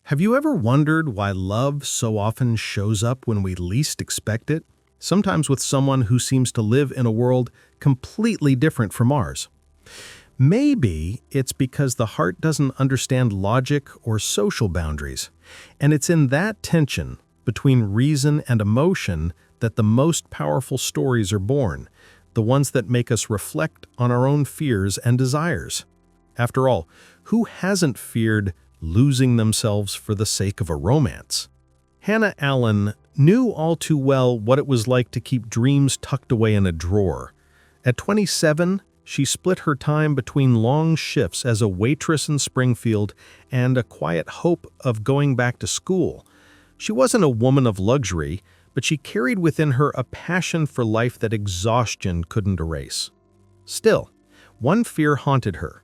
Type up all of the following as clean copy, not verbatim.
Have you ever wondered why love so often shows up when we least expect it? Sometimes with someone who seems to live in a world completely different from ours. Maybe it's because the heart doesn't understand logic or social boundaries, and it's in that tension between reason and emotion that the most powerful stories are born, the ones that make us reflect on our own fears and desires. After all, who hasn't feared losing themselves for the sake of a romance? Hannah Allen knew all too well what it was like to keep dreams tucked away in a drawer. At 27, she split her time between long shifts as a waitress in Springfield and a quiet hope of going back to school. She wasn't a woman of luxury, but she carried within her a passion for life that exhaustion couldn't erase. Still, one fear haunted her,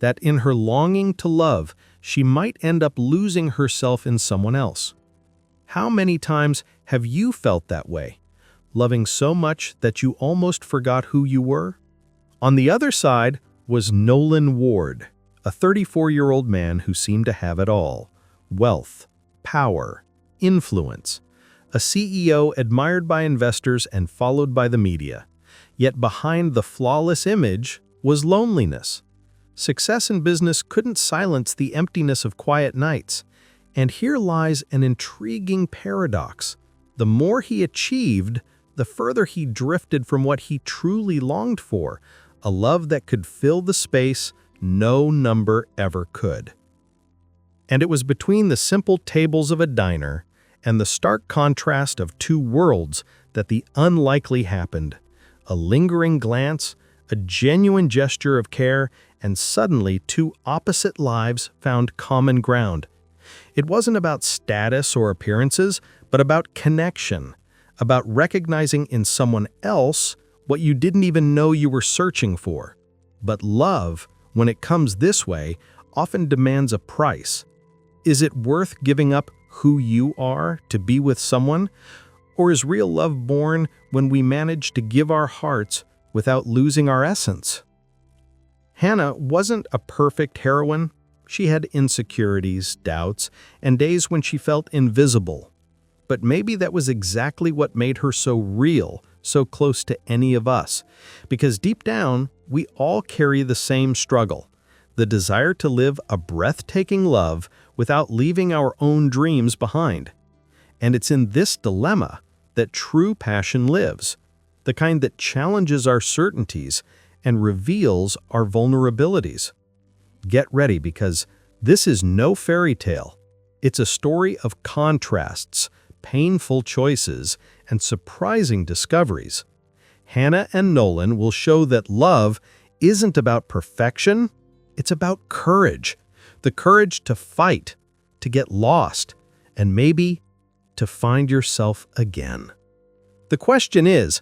that in her longing to love, she might end up losing herself in someone else. How many times have you felt that way, loving so much that you almost forgot who you were? On the other side was Nolan Ward, a 34-year-old man who seemed to have it all: wealth, power, influence, a CEO admired by investors and followed by the media. Yet behind the flawless image was loneliness. Success in business couldn't silence the emptiness of quiet nights. And here lies an intriguing paradox. The more he achieved, the further he drifted from what he truly longed for, a love that could fill the space no number ever could. And it was between the simple tables of a diner and the stark contrast of two worlds that the unlikely happened. A lingering glance, a genuine gesture of care, and suddenly two opposite lives found common ground. It wasn't about status or appearances, but about connection, about recognizing in someone else what you didn't even know you were searching for. But love, when it comes this way, often demands a price. Is it worth giving up who you are to be with someone? Or is real love born when we manage to give our hearts without losing our essence? Hannah wasn't a perfect heroine. She had insecurities, doubts, and days when she felt invisible. But maybe that was exactly what made her so real, so close to any of us. Because deep down, we all carry the same struggle: the desire to live a breathtaking love without leaving our own dreams behind. And it's in this dilemma that true passion lives, the kind that challenges our certainties and reveals our vulnerabilities. Get ready, because this is no fairy tale. It's a story of contrasts, painful choices, and surprising discoveries. Hannah and Nolan will show that love isn't about perfection, it's about courage. The courage to fight, to get lost, and maybe to find yourself again. The question is,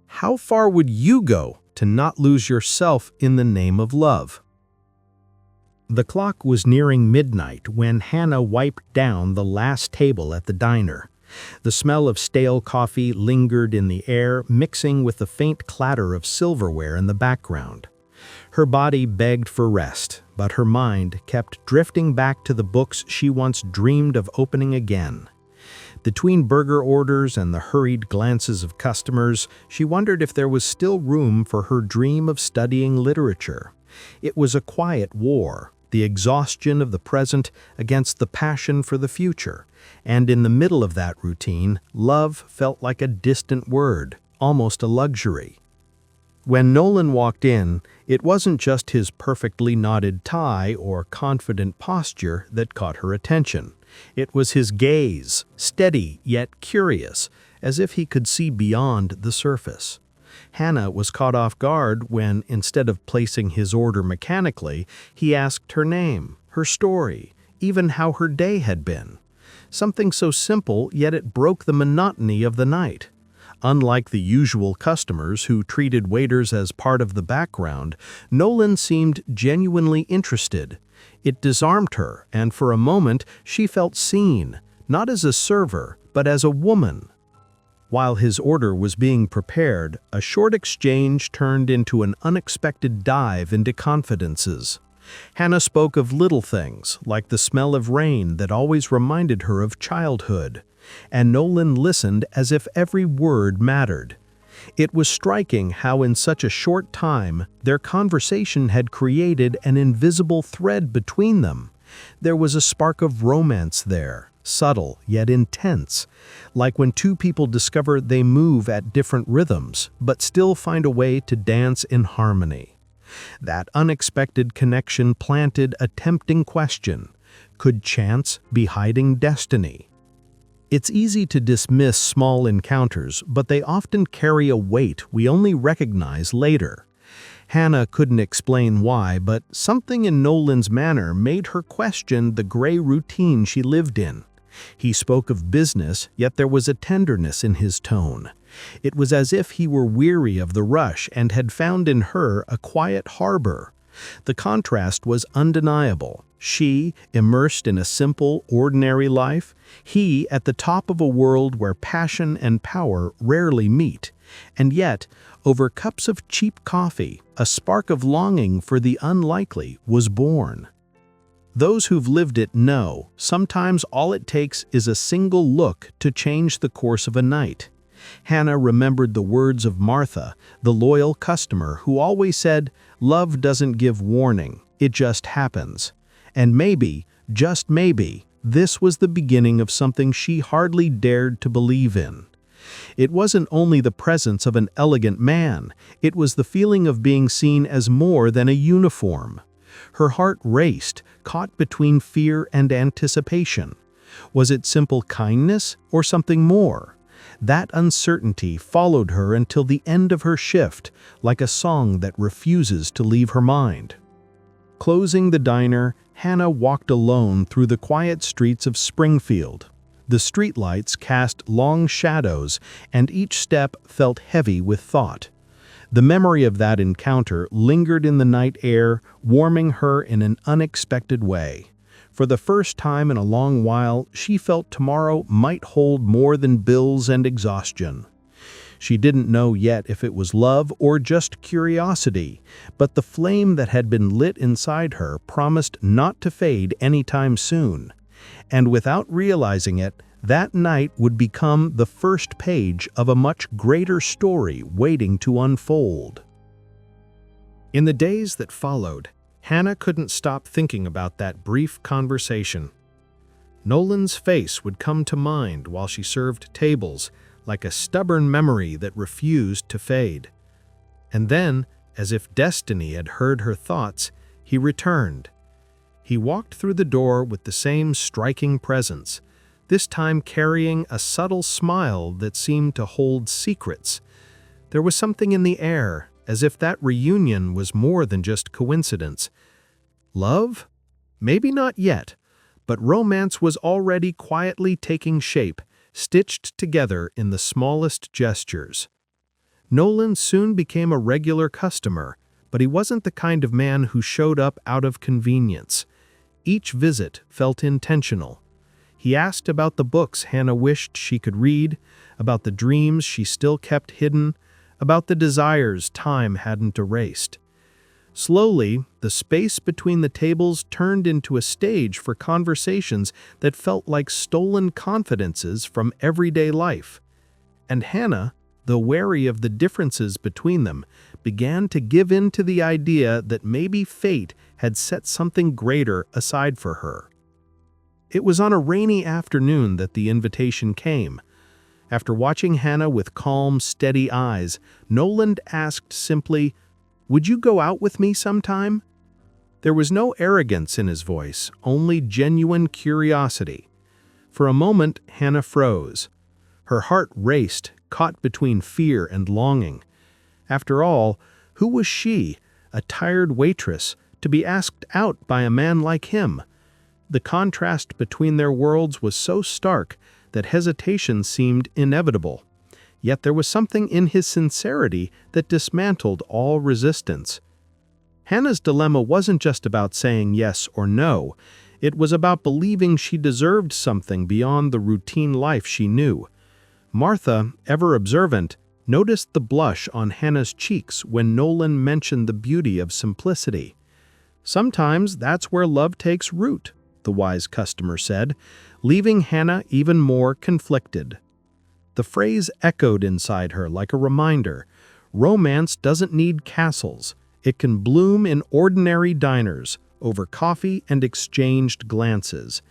how far would you go to not lose yourself in the name of love? The clock was nearing midnight when Hannah wiped down the last table at the diner. The smell of stale coffee lingered in the air, mixing with the faint clatter of silverware in the background. Her body begged for rest, but her mind kept drifting back to the books she once dreamed of opening again. Between burger orders and the hurried glances of customers, she wondered if there was still room for her dream of studying literature. It was a quiet war, the exhaustion of the present against the passion for the future. And in the middle of that routine, love felt like a distant word, almost a luxury. When Nolan walked in, it wasn't just his perfectly knotted tie or confident posture that caught her attention. It was his gaze, steady yet curious, as if he could see beyond the surface. Hannah was caught off guard when, instead of placing his order mechanically, he asked her name, her story, even how her day had been. Something so simple, yet it broke the monotony of the night. Unlike the usual customers who treated waiters as part of the background, Nolan seemed genuinely interested. It disarmed her, and for a moment she felt seen, not as a server, but as a woman. While his order was being prepared, a short exchange turned into an unexpected dive into confidences. Hannah spoke of little things, like the smell of rain that always reminded her of childhood, and Nolan listened as if every word mattered. It was striking how in such a short time their conversation had created an invisible thread between them. There was a spark of romance there, subtle yet intense, like when two people discover they move at different rhythms but still find a way to dance in harmony. That unexpected connection planted a tempting question: could chance be hiding destiny? It's easy to dismiss small encounters, but they often carry a weight we only recognize later. Hannah couldn't explain why, but something in Nolan's manner made her question the gray routine she lived in. He spoke of business, yet there was a tenderness in his tone. It was as if he were weary of the rush and had found in her a quiet harbor. The contrast was undeniable. She, immersed in a simple, ordinary life; he, at the top of a world where passion and power rarely meet. And yet, over cups of cheap coffee, a spark of longing for the unlikely was born. Those who've lived it know, sometimes all it takes is a single look to change the course of a night. Hannah remembered the words of Martha, the loyal customer who always said, "Love doesn't give warning, it just happens." And maybe, just maybe, this was the beginning of something she hardly dared to believe in. It wasn't only the presence of an elegant man, it was the feeling of being seen as more than a uniform. Her heart raced, caught between fear and anticipation. Was it simple kindness or something more? That uncertainty followed her until the end of her shift, like a song that refuses to leave her mind. Closing the diner, Hannah walked alone through the quiet streets of Springfield. The streetlights cast long shadows, and each step felt heavy with thought. The memory of that encounter lingered in the night air, warming her in an unexpected way. For the first time in a long while, she felt tomorrow might hold more than bills and exhaustion. She didn't know yet if it was love or just curiosity, but the flame that had been lit inside her promised not to fade anytime soon. And without realizing it, that night would become the first page of a much greater story waiting to unfold. In the days that followed, Hannah couldn't stop thinking about that brief conversation. Nolan's face would come to mind while she served tables, like a stubborn memory that refused to fade. And then, as if destiny had heard her thoughts, he returned. He walked through the door with the same striking presence, this time carrying a subtle smile that seemed to hold secrets. There was something in the air, as if that reunion was more than just coincidence. Love? Maybe not yet, but romance was already quietly taking shape, stitched together in the smallest gestures. Nolan soon became a regular customer, but he wasn't the kind of man who showed up out of convenience. Each visit felt intentional. He asked about the books Hannah wished she could read, about the dreams she still kept hidden, about the desires time hadn't erased. Slowly, the space between the tables turned into a stage for conversations that felt like stolen confidences from everyday life. And Hannah, though wary of the differences between them, began to give in to the idea that maybe fate had set something greater aside for her. It was on a rainy afternoon that the invitation came. After watching Hannah with calm, steady eyes, Nolan asked simply, "Would you go out with me sometime?" There was no arrogance in his voice, only genuine curiosity. For a moment, Hannah froze. Her heart raced, caught between fear and longing. After all, who was she, a tired waitress, to be asked out by a man like him? The contrast between their worlds was so stark that hesitation seemed inevitable. Yet there was something in his sincerity that dismantled all resistance. Hannah's dilemma wasn't just about saying yes or no. It was about believing she deserved something beyond the routine life she knew. Martha, ever observant, noticed the blush on Hannah's cheeks when Nolan mentioned the beauty of simplicity. Sometimes that's where love takes root, the wise customer said, leaving Hannah even more conflicted. The phrase echoed inside her like a reminder. Romance doesn't need castles. It can bloom in ordinary diners, over coffee and exchanged glances.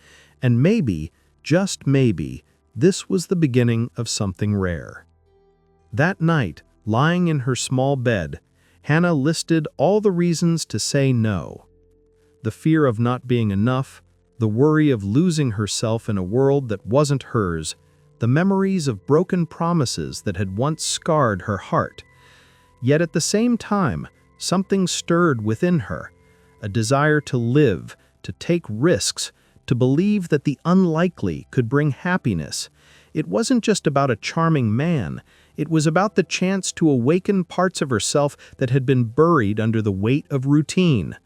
And maybe, just maybe, this was the beginning of something rare. That night, lying in her small bed, Hannah listed all the reasons to say no. The fear of not being enough, the worry of losing herself in a world that wasn't hers, the memories of broken promises that had once scarred her heart. Yet at the same time, something stirred within her, a desire to live, to take risks, to believe that the unlikely could bring happiness. It wasn't just about a charming man, it was about the chance to awaken parts of herself that had been buried under the weight of routine.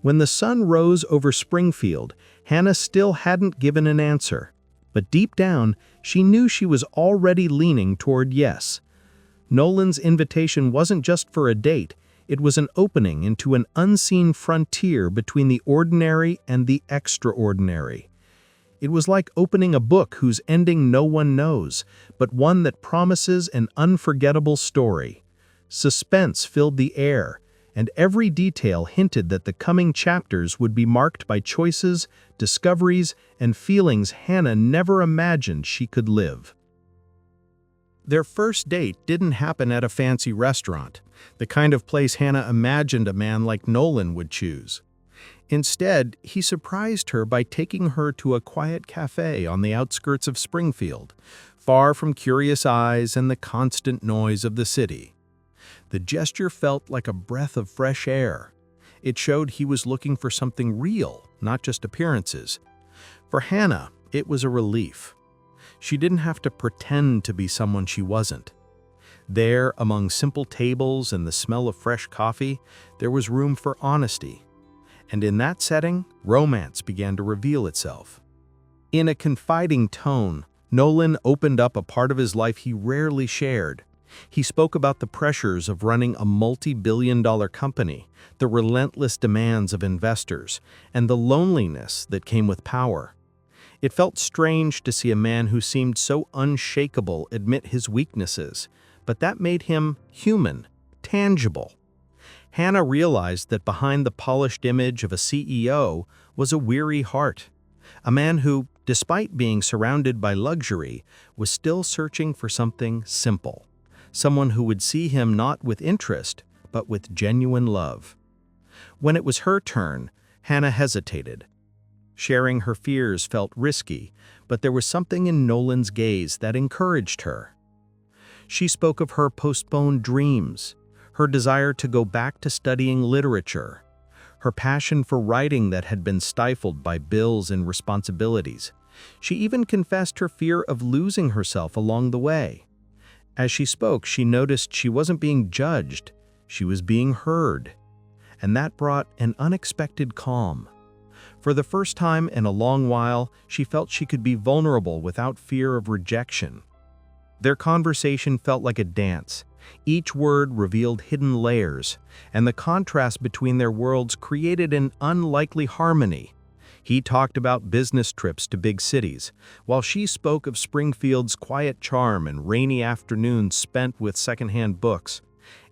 When the sun rose over Springfield, Hannah still hadn't given an answer. But deep down, she knew she was already leaning toward yes. Nolan's invitation wasn't just for a date, it was an opening into an unseen frontier between the ordinary and the extraordinary. It was like opening a book whose ending no one knows, but one that promises an unforgettable story. Suspense filled the air, and every detail hinted that the coming chapters would be marked by choices, discoveries, and feelings Hannah never imagined she could live. Their first date didn't happen at a fancy restaurant, the kind of place Hannah imagined a man like Nolan would choose. Instead, he surprised her by taking her to a quiet cafe on the outskirts of Springfield, far from curious eyes and the constant noise of the city. The gesture felt like a breath of fresh air. It showed he was looking for something real, not just appearances. For Hannah, it was a relief. She didn't have to pretend to be someone she wasn't. There, among simple tables and the smell of fresh coffee, there was room for honesty. And in that setting, romance began to reveal itself. In a confiding tone, Nolan opened up a part of his life he rarely shared. He spoke about the pressures of running a multi-billion-dollar company, the relentless demands of investors, and the loneliness that came with power. It felt strange to see a man who seemed so unshakable admit his weaknesses, but that made him human, tangible. Hannah realized that behind the polished image of a CEO was a weary heart, a man who, despite being surrounded by luxury, was still searching for something simple, someone who would see him not with interest, but with genuine love. When it was her turn, Hannah hesitated. Sharing her fears felt risky, but there was something in Nolan's gaze that encouraged her. She spoke of her postponed dreams, her desire to go back to studying literature, her passion for writing that had been stifled by bills and responsibilities. She even confessed her fear of losing herself along the way. As she spoke, she noticed she wasn't being judged, she was being heard. And that brought an unexpected calm. For the first time in a long while, she felt she could be vulnerable without fear of rejection. Their conversation felt like a dance. Each word revealed hidden layers, and the contrast between their worlds created an unlikely harmony. He talked about business trips to big cities, while she spoke of Springfield's quiet charm and rainy afternoons spent with secondhand books.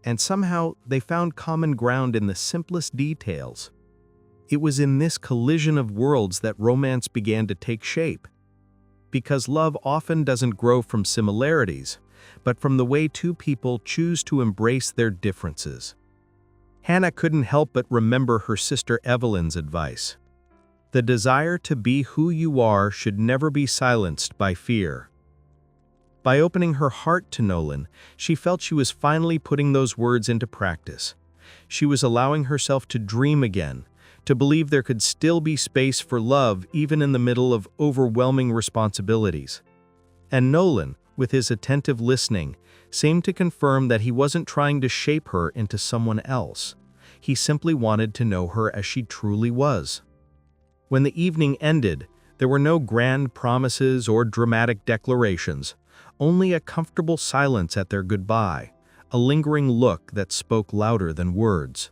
And somehow they found common ground in the simplest details. It was in this collision of worlds that romance began to take shape. Because love often doesn't grow from similarities, but from the way two people choose to embrace their differences. Hannah couldn't help but remember her sister Evelyn's advice. The desire to be who you are should never be silenced by fear. By opening her heart to Nolan, she felt she was finally putting those words into practice. She was allowing herself to dream again, to believe there could still be space for love even in the middle of overwhelming responsibilities. And Nolan, with his attentive listening, seemed to confirm that he wasn't trying to shape her into someone else. He simply wanted to know her as she truly was. When the evening ended, there were no grand promises or dramatic declarations, only a comfortable silence at their goodbye, a lingering look that spoke louder than words.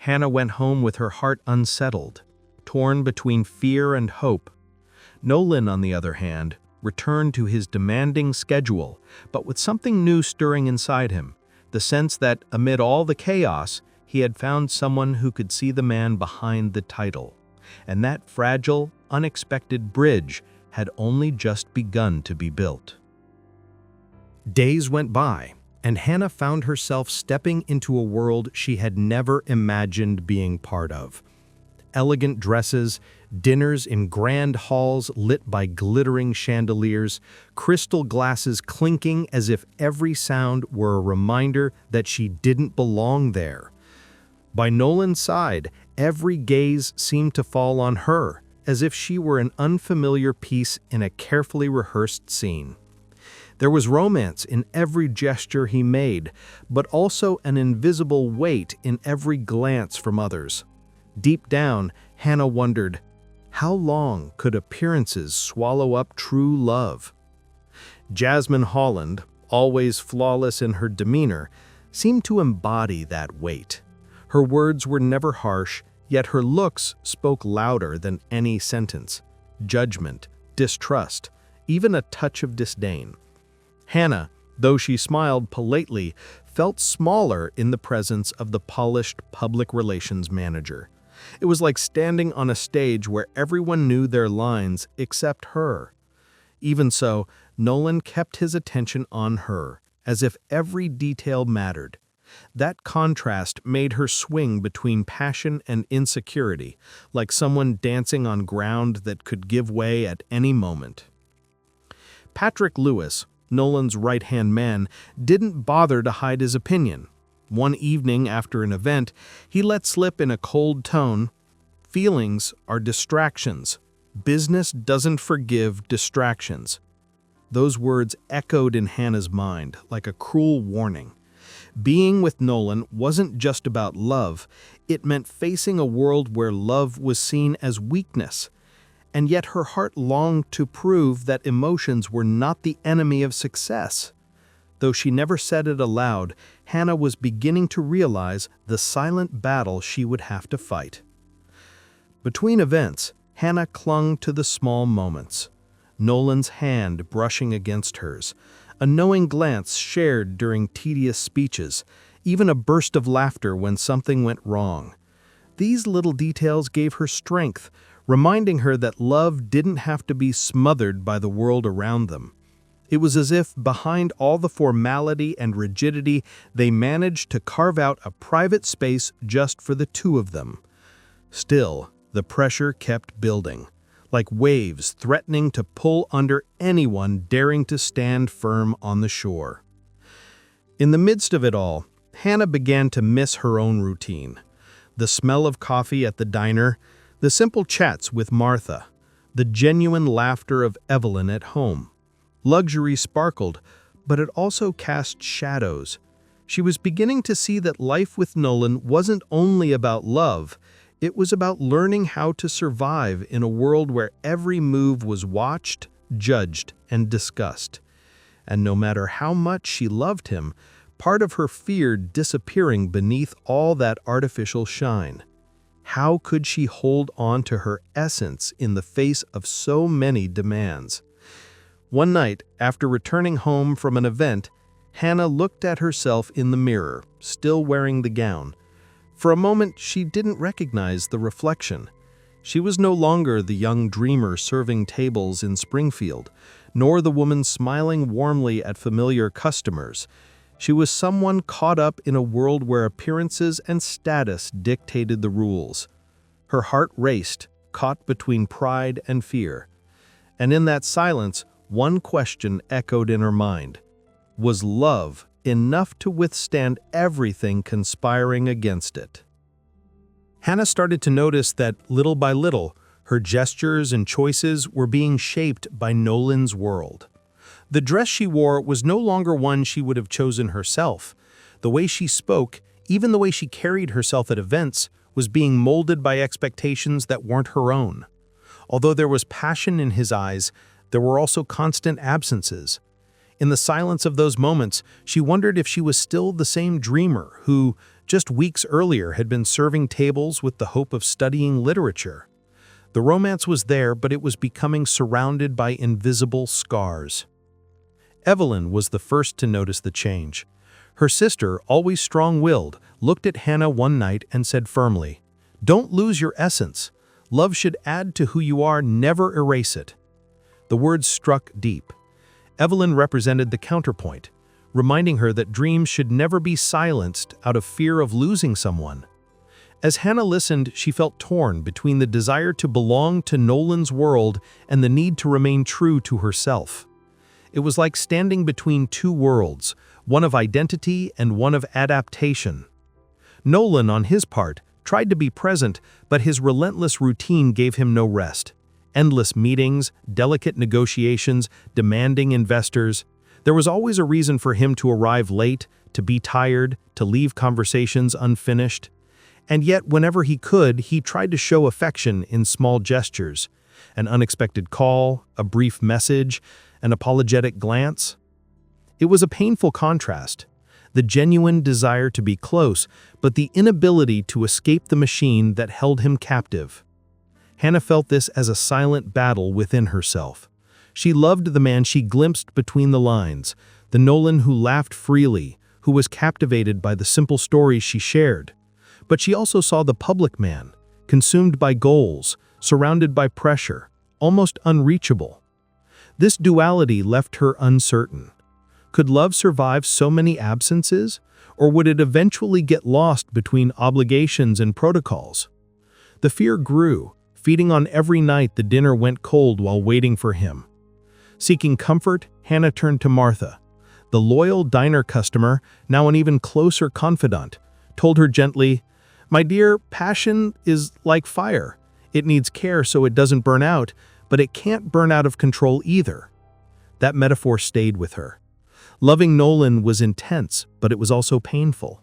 Hannah went home with her heart unsettled, torn between fear and hope. Nolan, on the other hand, returned to his demanding schedule, but with something new stirring inside him, the sense that, amid all the chaos, he had found someone who could see the man behind the title. And that fragile, unexpected bridge had only just begun to be built. Days went by, and Hannah found herself stepping into a world she had never imagined being part of. Elegant dresses, dinners in grand halls lit by glittering chandeliers, crystal glasses clinking as if every sound were a reminder that she didn't belong there. By Nolan's side, every gaze seemed to fall on her, as if she were an unfamiliar piece in a carefully rehearsed scene. There was romance in every gesture he made, but also an invisible weight in every glance from others. Deep down, Hannah wondered, how long could appearances swallow up true love? Jasmine Holland, always flawless in her demeanor, seemed to embody that weight. Her words were never harsh, yet her looks spoke louder than any sentence. Judgment, distrust, even a touch of disdain. Hannah, though she smiled politely, felt smaller in the presence of the polished public relations manager. It was like standing on a stage where everyone knew their lines except her. Even so, Nolan kept his attention on her, as if every detail mattered. That contrast made her swing between passion and insecurity, like someone dancing on ground that could give way at any moment. Patrick Lewis, Nolan's right-hand man, didn't bother to hide his opinion. One evening after an event, he let slip in a cold tone, "Feelings are distractions. Business doesn't forgive distractions." Those words echoed in Hannah's mind like a cruel warning. Being with Nolan wasn't just about love, it meant facing a world where love was seen as weakness. And yet her heart longed to prove that emotions were not the enemy of success. Though she never said it aloud, Hannah was beginning to realize the silent battle she would have to fight. Between events, Hannah clung to the small moments. Nolan's hand brushing against hers, a knowing glance shared during tedious speeches, even a burst of laughter when something went wrong. These little details gave her strength, reminding her that love didn't have to be smothered by the world around them. It was as if, behind all the formality and rigidity, they managed to carve out a private space just for the two of them. Still, the pressure kept building, like waves threatening to pull under anyone daring to stand firm on the shore. In the midst of it all, Hannah began to miss her own routine. The smell of coffee at the diner, the simple chats with Martha, the genuine laughter of Evelyn at home. Luxury sparkled, but it also cast shadows. She was beginning to see that life with Nolan wasn't only about love, it was about learning how to survive in a world where every move was watched, judged, and discussed. And no matter how much she loved him, part of her feared disappearing beneath all that artificial shine. How could she hold on to her essence in the face of so many demands? One night, after returning home from an event, Hannah looked at herself in the mirror, still wearing the gown. For a moment, she didn't recognize the reflection. She was no longer the young dreamer serving tables in Springfield, nor the woman smiling warmly at familiar customers. She was someone caught up in a world where appearances and status dictated the rules. Her heart raced, caught between pride and fear. And in that silence, one question echoed in her mind. Was love enough to withstand everything conspiring against it? Hannah started to notice that, little by little, her gestures and choices were being shaped by Nolan's world. The dress she wore was no longer one she would have chosen herself. The way she spoke, even the way she carried herself at events, was being molded by expectations that weren't her own. Although there was passion in his eyes, there were also constant absences. In the silence of those moments, she wondered if she was still the same dreamer who, just weeks earlier had been serving tables with the hope of studying literature. The romance was there, but it was becoming surrounded by invisible scars. Evelyn was the first to notice the change. Her sister, always strong-willed, looked at Hannah one night and said firmly, "Don't lose your essence. Love should add to who you are, never erase it." The words struck deep. Evelyn represented the counterpoint, reminding her that dreams should never be silenced out of fear of losing someone. As Hannah listened, she felt torn between the desire to belong to Nolan's world and the need to remain true to herself. It was like standing between two worlds, one of identity and one of adaptation. Nolan, on his part, tried to be present, but his relentless routine gave him no rest. Endless meetings, delicate negotiations, demanding investors. There was always a reason for him to arrive late, to be tired, to leave conversations unfinished. And yet, whenever he could, he tried to show affection in small gestures. An unexpected call, a brief message, an apologetic glance. It was a painful contrast. The genuine desire to be close, but the inability to escape the machine that held him captive. Hannah felt this as a silent battle within herself. She loved the man she glimpsed between the lines, the Nolan who laughed freely, who was captivated by the simple stories she shared. But she also saw the public man, consumed by goals, surrounded by pressure, almost unreachable. This duality left her uncertain. Could love survive so many absences, or would it eventually get lost between obligations and protocols? The fear grew, feeding on every night the dinner went cold while waiting for him. Seeking comfort, Hannah turned to Martha. The loyal diner customer, now an even closer confidant, told her gently, "My dear, passion is like fire. It needs care so it doesn't burn out, but it can't burn out of control either." That metaphor stayed with her. Loving Nolan was intense, but it was also painful.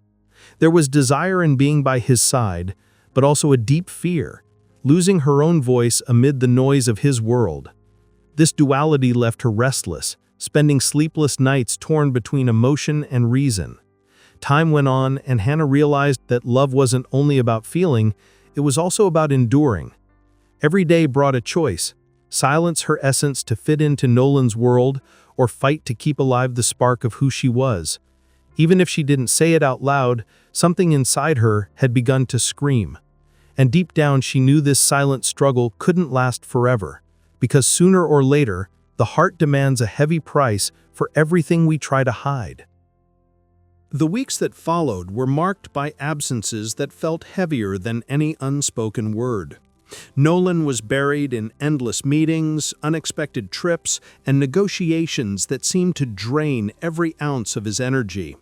There was desire in being by his side, but also a deep fear, losing her own voice amid the noise of his world. This duality left her restless, spending sleepless nights torn between emotion and reason. Time went on, and Hannah realized that love wasn't only about feeling, it was also about enduring. Every day brought a choice: silence her essence to fit into Nolan's world, or fight to keep alive the spark of who she was. Even if she didn't say it out loud, something inside her had begun to scream. And deep down she knew this silent struggle couldn't last forever, because sooner or later, the heart demands a heavy price for everything we try to hide. The weeks that followed were marked by absences that felt heavier than any unspoken word. Nolan was buried in endless meetings, unexpected trips, and negotiations that seemed to drain every ounce of his energy.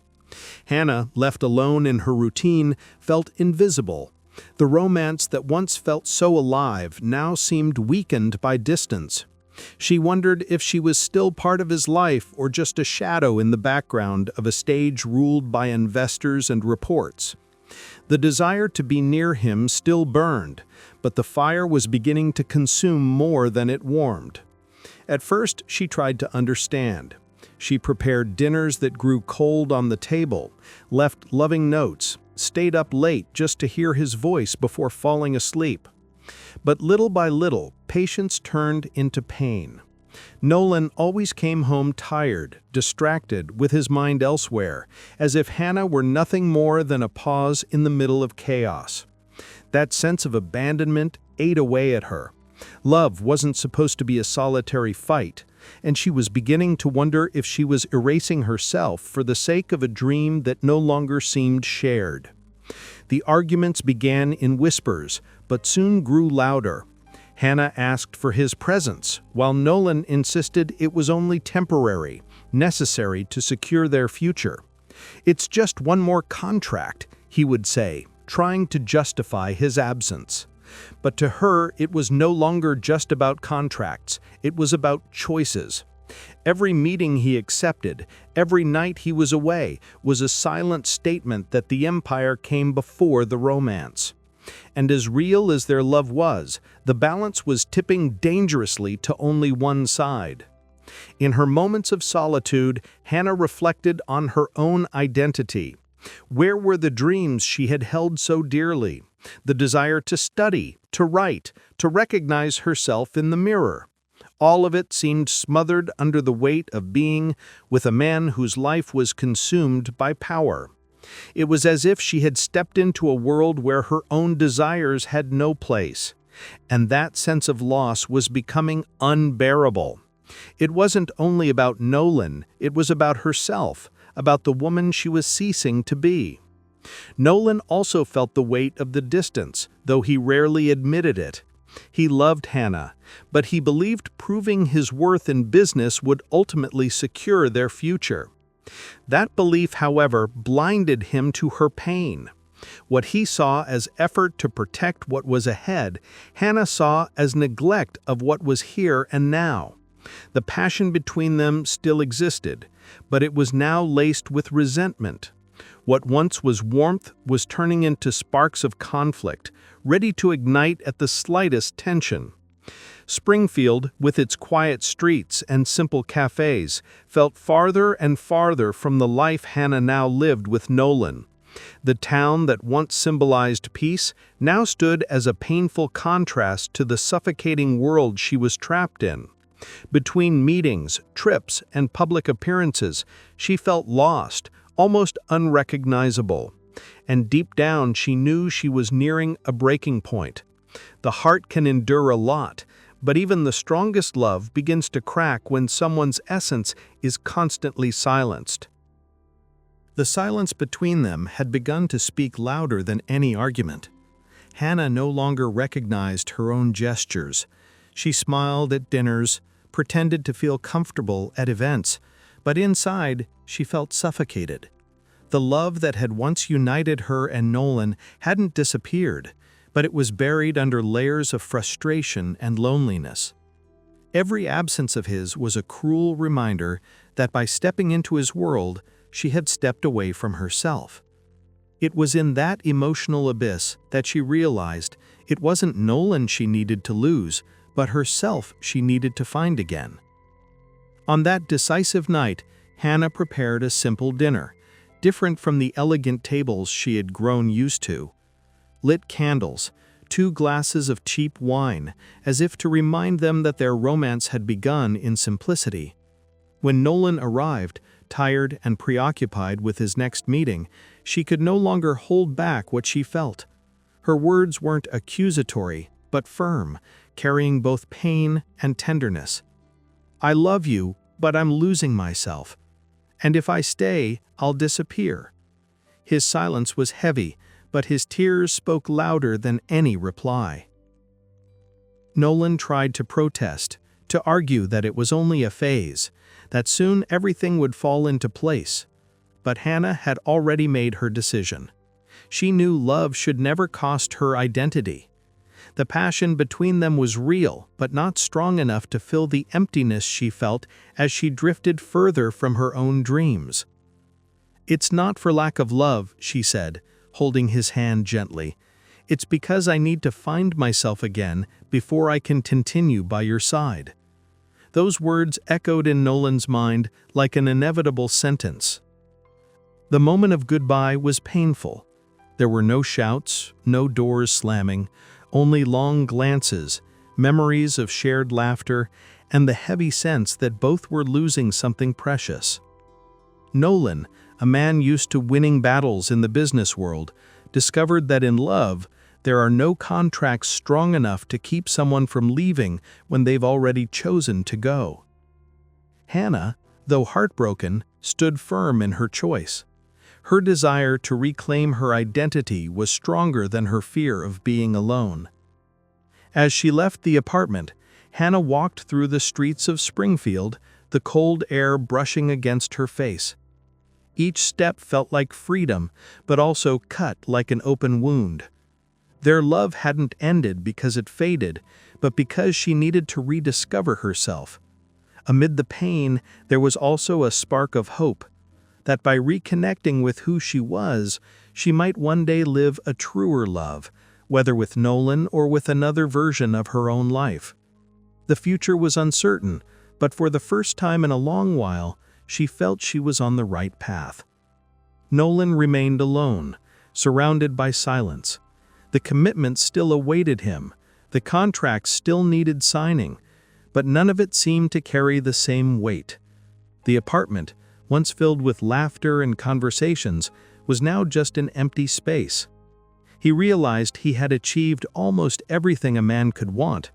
Hannah, left alone in her routine, felt invisible. The romance that once felt so alive now seemed weakened by distance. She wondered if she was still part of his life or just a shadow in the background of a stage ruled by investors and reports. The desire to be near him still burned, but the fire was beginning to consume more than it warmed. At first, she tried to understand. She prepared dinners that grew cold on the table, left loving notes, stayed up late just to hear his voice before falling asleep. But little by little, patience turned into pain. Nolan always came home tired, distracted, with his mind elsewhere, as if Hannah were nothing more than a pause in the middle of chaos. That sense of abandonment ate away at her. Love wasn't supposed to be a solitary fight, and she was beginning to wonder if she was erasing herself for the sake of a dream that no longer seemed shared. The arguments began in whispers, but soon grew louder. Hannah asked for his presence, while Nolan insisted it was only temporary, necessary to secure their future. "It's just one more contract," he would say, trying to justify his absence. But to her, it was no longer just about contracts, it was about choices. Every meeting he accepted, every night he was away, was a silent statement that the empire came before the romance. And as real as their love was, the balance was tipping dangerously to only one side. In her moments of solitude, Hannah reflected on her own identity. Where were the dreams she had held so dearly? The desire to study, to write, to recognize herself in the mirror. All of it seemed smothered under the weight of being with a man whose life was consumed by power. It was as if she had stepped into a world where her own desires had no place, and that sense of loss was becoming unbearable. It wasn't only about Nolan, it was about herself, about the woman she was ceasing to be. Nolan also felt the weight of the distance, though he rarely admitted it. He loved Hannah, but he believed proving his worth in business would ultimately secure their future. That belief, however, blinded him to her pain. What he saw as effort to protect what was ahead, Hannah saw as neglect of what was here and now. The passion between them still existed, but it was now laced with resentment. What once was warmth was turning into sparks of conflict, ready to ignite at the slightest tension. Springfield, with its quiet streets and simple cafes, felt farther and farther from the life Hannah now lived with Nolan. The town that once symbolized peace now stood as a painful contrast to the suffocating world she was trapped in. Between meetings, trips, and public appearances, she felt lost, almost unrecognizable. And deep down she knew she was nearing a breaking point. The heart can endure a lot, but even the strongest love begins to crack when someone's essence is constantly silenced. The silence between them had begun to speak louder than any argument. Hannah no longer recognized her own gestures. She smiled at dinners, pretended to feel comfortable at events, but inside she felt suffocated. The love that had once united her and Nolan hadn't disappeared, but it was buried under layers of frustration and loneliness. Every absence of his was a cruel reminder that by stepping into his world, she had stepped away from herself. It was in that emotional abyss that she realized it wasn't Nolan she needed to lose, but herself she needed to find again. On that decisive night, Hannah prepared a simple dinner, different from the elegant tables she had grown used to. Lit candles, 2 glasses of cheap wine, as if to remind them that their romance had begun in simplicity. When Nolan arrived, tired and preoccupied with his next meeting, she could no longer hold back what she felt. Her words weren't accusatory, but firm, carrying both pain and tenderness. "I love you, but I'm losing myself. And if I stay, I'll disappear." His silence was heavy, but his tears spoke louder than any reply. Nolan tried to protest, to argue that it was only a phase, that soon everything would fall into place. But Hannah had already made her decision. She knew love should never cost her identity. The passion between them was real, but not strong enough to fill the emptiness she felt as she drifted further from her own dreams. "It's not for lack of love," she said, holding his hand gently. "It's because I need to find myself again before I can continue by your side." Those words echoed in Nolan's mind like an inevitable sentence. The moment of goodbye was painful. There were no shouts, no doors slamming, only long glances, memories of shared laughter, and the heavy sense that both were losing something precious. Nolan, a man used to winning battles in the business world, discovered that in love, there are no contracts strong enough to keep someone from leaving when they've already chosen to go. Hannah, though heartbroken, stood firm in her choice. Her desire to reclaim her identity was stronger than her fear of being alone. As she left the apartment, Hannah walked through the streets of Springfield, the cold air brushing against her face. Each step felt like freedom, but also cut like an open wound. Their love hadn't ended because it faded, but because she needed to rediscover herself. Amid the pain, there was also a spark of hope, that by reconnecting with who she was, she might one day live a truer love, whether with Nolan or with another version of her own life. The future was uncertain, but for the first time in a long while, she felt she was on the right path. Nolan remained alone, surrounded by silence. The commitment still awaited him. The contract still needed signing, but none of it seemed to carry the same weight. The apartment, once filled with laughter and conversations, was now just an empty space. He realized he had achieved almost everything a man could want,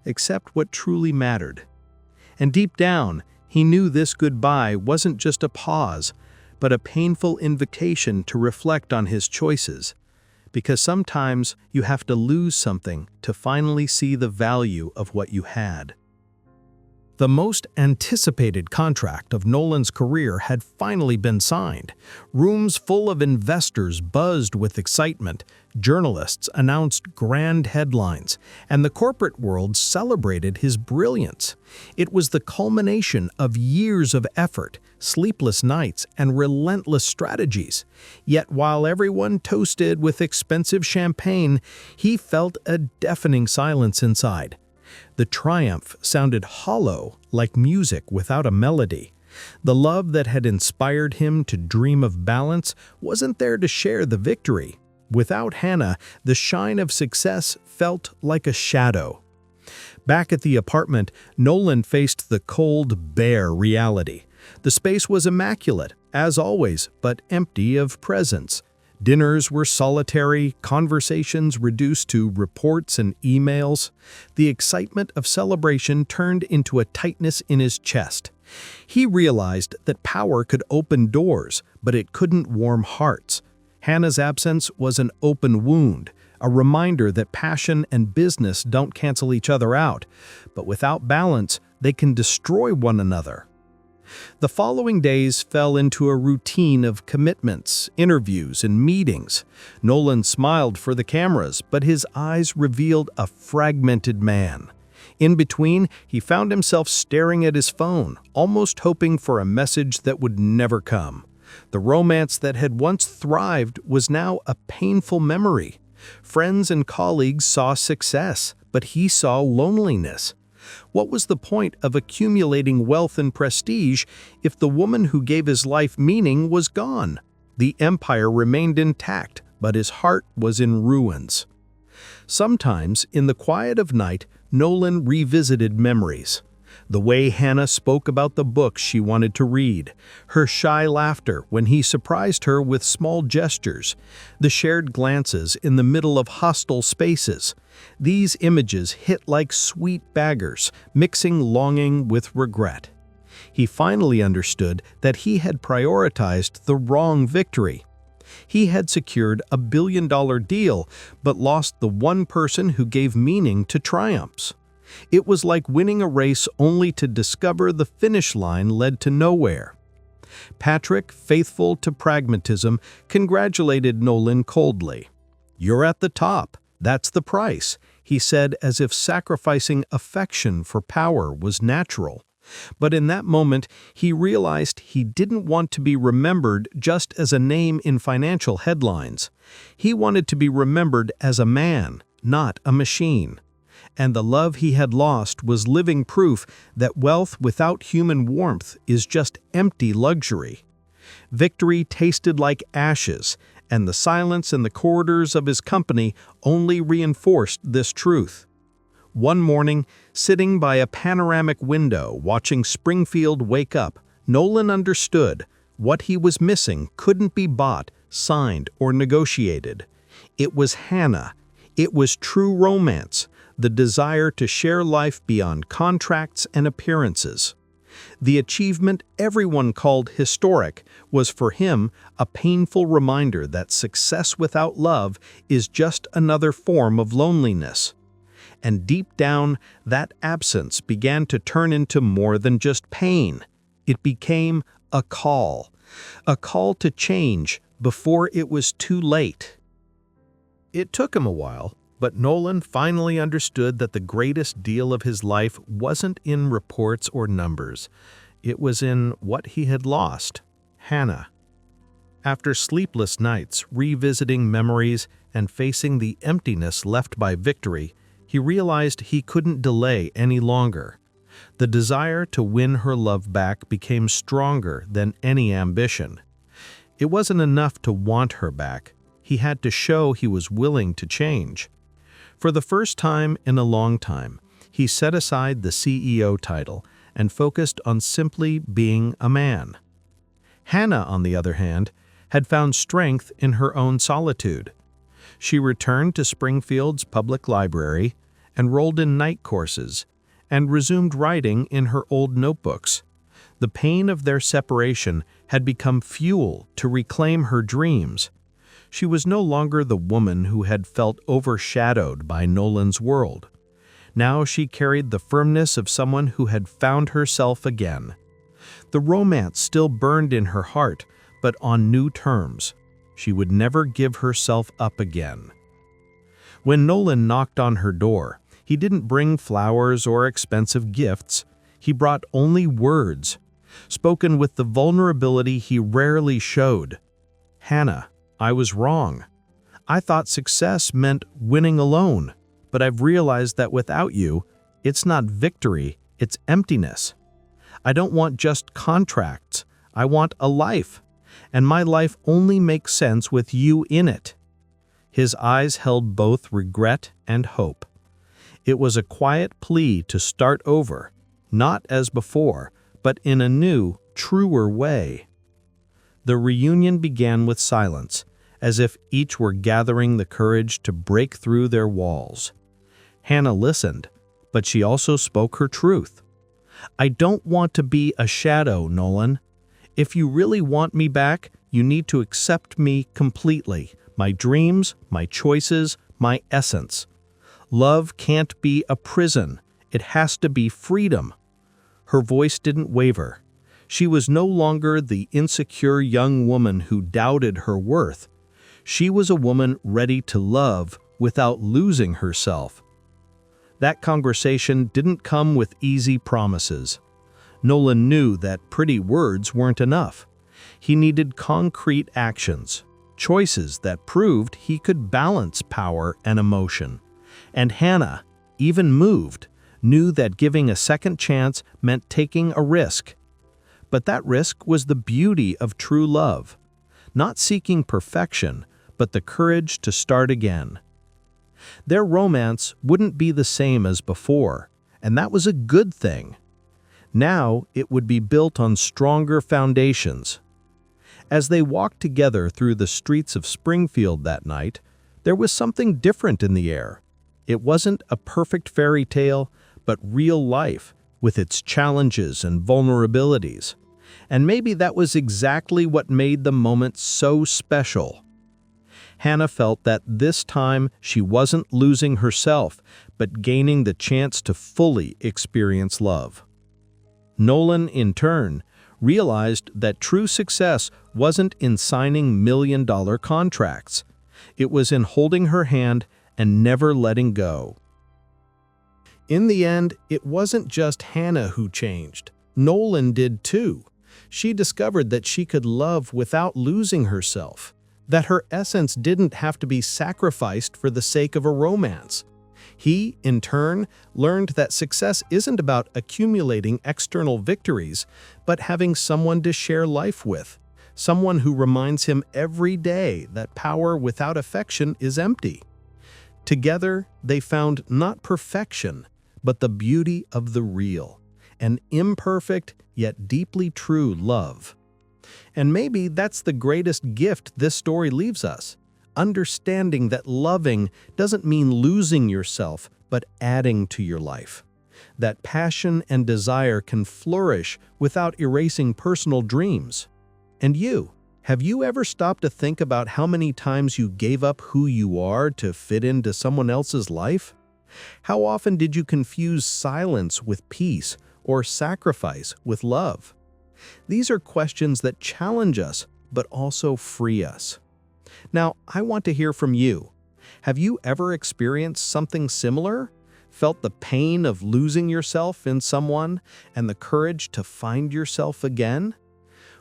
except what truly mattered. And deep down, he knew this goodbye wasn't just a pause, but a painful invitation to reflect on his choices. Because sometimes you have to lose something to finally see the value of what you had. The most anticipated contract of Nolan's career had finally been signed. Rooms full of investors buzzed with excitement, journalists announced grand headlines, and the corporate world celebrated his brilliance. It was the culmination of years of effort, sleepless nights, and relentless strategies. Yet while everyone toasted with expensive champagne, he felt a deafening silence inside. The triumph sounded hollow, like music without a melody. The love that had inspired him to dream of balance wasn't there to share the victory. Without Hannah, the shine of success felt like a shadow. Back at the apartment, Nolan faced the cold, bare reality. The space was immaculate, as always, but empty of presence. Dinners were solitary, conversations reduced to reports and emails. The excitement of celebration turned into a tightness in his chest. He realized that power could open doors, but it couldn't warm hearts. Hannah's absence was an open wound, a reminder that passion and business don't cancel each other out, but without balance, they can destroy one another. The following days fell into a routine of commitments, interviews, and meetings. Nolan smiled for the cameras, but his eyes revealed a fragmented man. In between, he found himself staring at his phone, almost hoping for a message that would never come. The romance that had once thrived was now a painful memory. Friends and colleagues saw success, but he saw loneliness. What was the point of accumulating wealth and prestige if the woman who gave his life meaning was gone? The empire remained intact, but his heart was in ruins. Sometimes, in the quiet of night, Nolan revisited memories. The way Hannah spoke about the books she wanted to read, her shy laughter when he surprised her with small gestures, the shared glances in the middle of hostile spaces. These images hit like sweet baggers, mixing longing with regret. He finally understood that he had prioritized the wrong victory. He had secured a billion-dollar deal, but lost the one person who gave meaning to triumphs. It was like winning a race only to discover the finish line led to nowhere. Patrick, faithful to pragmatism, congratulated Nolan coldly. "You're at the top. That's the price," he said, as if sacrificing affection for power was natural. But in that moment, he realized he didn't want to be remembered just as a name in financial headlines. He wanted to be remembered as a man, not a machine. And the love he had lost was living proof that wealth without human warmth is just empty luxury. Victory tasted like ashes, and the silence in the corridors of his company only reinforced this truth. One morning, sitting by a panoramic window watching Springfield wake up, Nolan understood what he was missing couldn't be bought, signed, or negotiated. It was Hannah. It was true romance, the desire to share life beyond contracts and appearances. The achievement everyone called historic was for him a painful reminder that success without love is just another form of loneliness. And deep down, that absence began to turn into more than just pain. It became a call to change before it was too late. It took him a while, but Nolan finally understood that the greatest deal of his life wasn't in reports or numbers. It was in what he had lost, Hannah. After sleepless nights, revisiting memories, and facing the emptiness left by victory, he realized he couldn't delay any longer. The desire to win her love back became stronger than any ambition. It wasn't enough to want her back. He had to show he was willing to change. For the first time in a long time, he set aside the CEO title and focused on simply being a man. Hannah, on the other hand, had found strength in her own solitude. She returned to Springfield's public library, enrolled in night courses, and resumed writing in her old notebooks. The pain of their separation had become fuel to reclaim her dreams. She was no longer the woman who had felt overshadowed by Nolan's world. Now she carried the firmness of someone who had found herself again. The romance still burned in her heart, but on new terms. She would never give herself up again. When Nolan knocked on her door, he didn't bring flowers or expensive gifts. He brought only words, spoken with the vulnerability he rarely showed. "Hannah, I was wrong. I thought success meant winning alone, but I've realized that without you, it's not victory, it's emptiness. I don't want just contracts, I want a life, and my life only makes sense with you in it." His eyes held both regret and hope. It was a quiet plea to start over, not as before, but in a new, truer way. The reunion began with silence, as if each were gathering the courage to break through their walls. Hannah listened, but she also spoke her truth. "I don't want to be a shadow, Nolan. If you really want me back, you need to accept me completely, my dreams, my choices, my essence. Love can't be a prison. It has to be freedom." Her voice didn't waver. She was no longer the insecure young woman who doubted her worth. She was a woman ready to love without losing herself. That conversation didn't come with easy promises. Nolan knew that pretty words weren't enough. He needed concrete actions, choices that proved he could balance power and emotion. And Hannah, even moved, knew that giving a second chance meant taking a risk. But that risk was the beauty of true love, not seeking perfection, but the courage to start again. Their romance wouldn't be the same as before, and that was a good thing. Now it would be built on stronger foundations. As they walked together through the streets of Springfield that night, there was something different in the air. It wasn't a perfect fairy tale, but real life, with its challenges and vulnerabilities. And maybe that was exactly what made the moment so special. Hannah felt that this time she wasn't losing herself, but gaining the chance to fully experience love. Nolan, in turn, realized that true success wasn't in signing million-dollar contracts. It was in holding her hand and never letting go. In the end, it wasn't just Hannah who changed. Nolan did too. She discovered that she could love without losing herself, that her essence didn't have to be sacrificed for the sake of a romance. He, in turn, learned that success isn't about accumulating external victories, but having someone to share life with, someone who reminds him every day that power without affection is empty. Together, they found not perfection, but the beauty of the real, an imperfect yet deeply true love. And maybe that's the greatest gift this story leaves us, understanding that loving doesn't mean losing yourself, but adding to your life. That passion and desire can flourish without erasing personal dreams. And you, have you ever stopped to think about how many times you gave up who you are to fit into someone else's life? How often did you confuse silence with peace or sacrifice with love? These are questions that challenge us, but also free us. Now, I want to hear from you. Have you ever experienced something similar? Felt the pain of losing yourself in someone and the courage to find yourself again?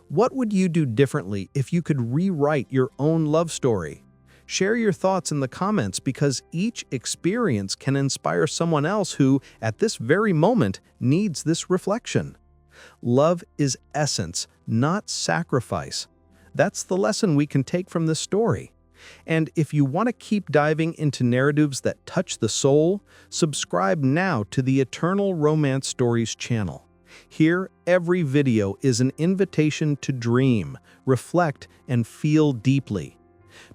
What would you do differently if you could rewrite your own love story? Share your thoughts in the comments because each experience can inspire someone else who, at this very moment, needs this reflection. Love is essence, not sacrifice. That's the lesson we can take from this story. And if you want to keep diving into narratives that touch the soul, subscribe now to the Eternal Romance Stories channel. Here, every video is an invitation to dream, reflect, and feel deeply.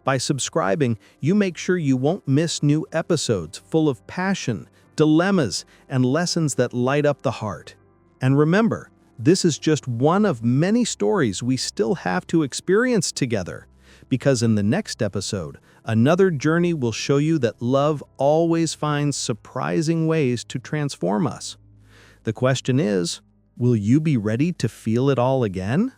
By subscribing, you make sure you won't miss new episodes full of passion, dilemmas, and lessons that light up the heart. And remember, this is just one of many stories we still have to experience together. Because in the next episode, another journey will show you that love always finds surprising ways to transform us. The question is, will you be ready to feel it all again?